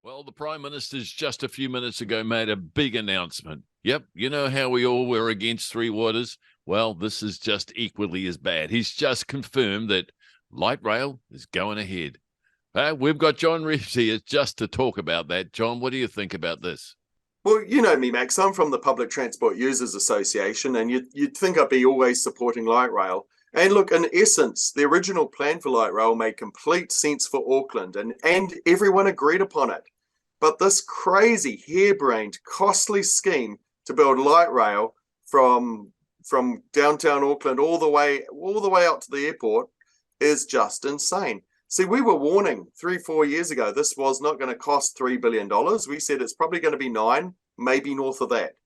Well, the Prime Minister's just a few minutes ago made a big announcement. Yep, you know how we all were against Three Waters? Well, this is just equally as bad. He's just confirmed that light rail is going ahead. We've got John Reeves here just to talk about that. John, what do you think about this? Well, you know me, Max. I'm from the Public Transport Users Association, and you'd think I'd be always supporting light rail. And look, in essence, the original plan for light rail made complete sense for Auckland, and everyone agreed upon it. But this crazy, harebrained, costly scheme to build light rail from downtown Auckland all the way out to the airport is just insane. See, we were warning 3-4 years ago this was not going to cost $3 billion. We said it's probably going to be 9, maybe north of that.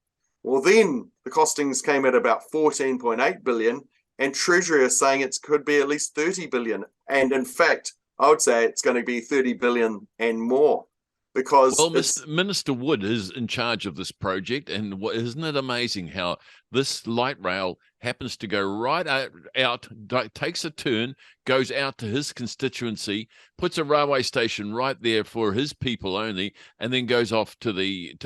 Well, then the costings came at about 14.8 billion, and Treasury is saying it could be at least 30 billion. And in fact, I would say it's going to be 30 billion and more. Because well, Minister Wood is in charge of this project, and isn't it amazing how this light rail happens to go right out, takes a turn, goes out to his constituency, puts a railway station right there for his people only, and then goes off to the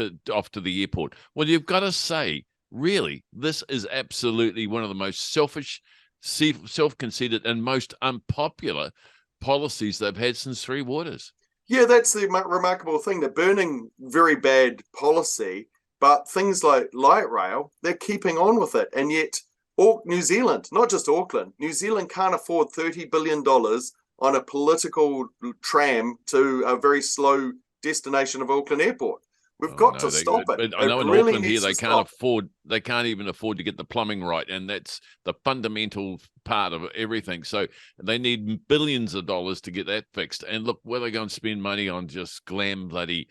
airport. Well, you've got to say, really, this is absolutely one of the most selfish, self-conceited, and most unpopular policies they've had since Three Waters. Yeah, that's the remarkable thing. They're burning very bad policy, but things like light rail, they're keeping on with it. And yet, New Zealand, not just Auckland, New Zealand can't afford $30 billion on a political tram to a very slow destination of Auckland Airport. We've got to stop it. But I know in Auckland here they can't even afford to get the plumbing right, and that's the fundamental part of everything. So they need billions of dollars to get that fixed. And look, where they go and spend money on just glam bloody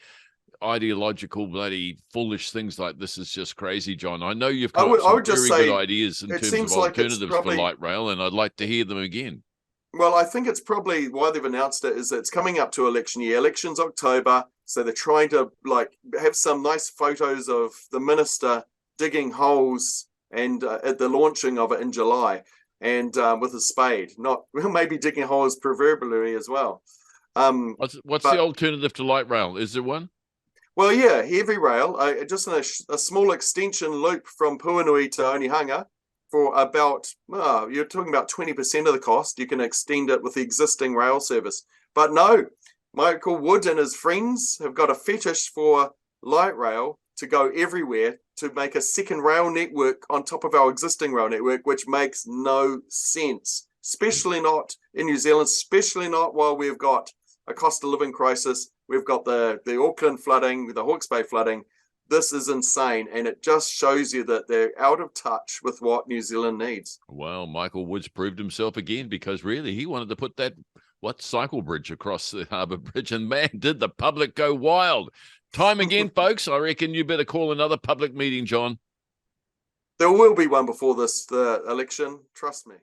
ideological bloody foolish things like this is just crazy, John. I know you've got some very good ideas in terms of alternatives for light rail, and I'd like to hear them again. Well, I think it's probably why they've announced it is that it's coming up to election year. Election's October, so they're trying to have some nice photos of the minister digging holes and at the launching of it in July, and with a spade, not maybe digging holes proverbially as well. What's the alternative to light rail? Is there one? Well, yeah, heavy rail, just in a small extension loop from Puanui to Onehunga. For about, you're talking about 20% of the cost. You can extend it with the existing rail service. But no, Michael Wood and his friends have got a fetish for light rail to go everywhere, to make a second rail network on top of our existing rail network, which makes no sense, especially not in New Zealand, especially not while we've got a cost of living crisis. We've got the Auckland flooding, the Hawke's Bay flooding. This is insane, and it just shows you that they're out of touch with what New Zealand needs. Well, Michael Woods proved himself again, because really he wanted to put that cycle bridge across the harbour bridge, and man, did the public go wild. Time again, folks. I reckon you better call another public meeting, John. There will be one before the election, trust me.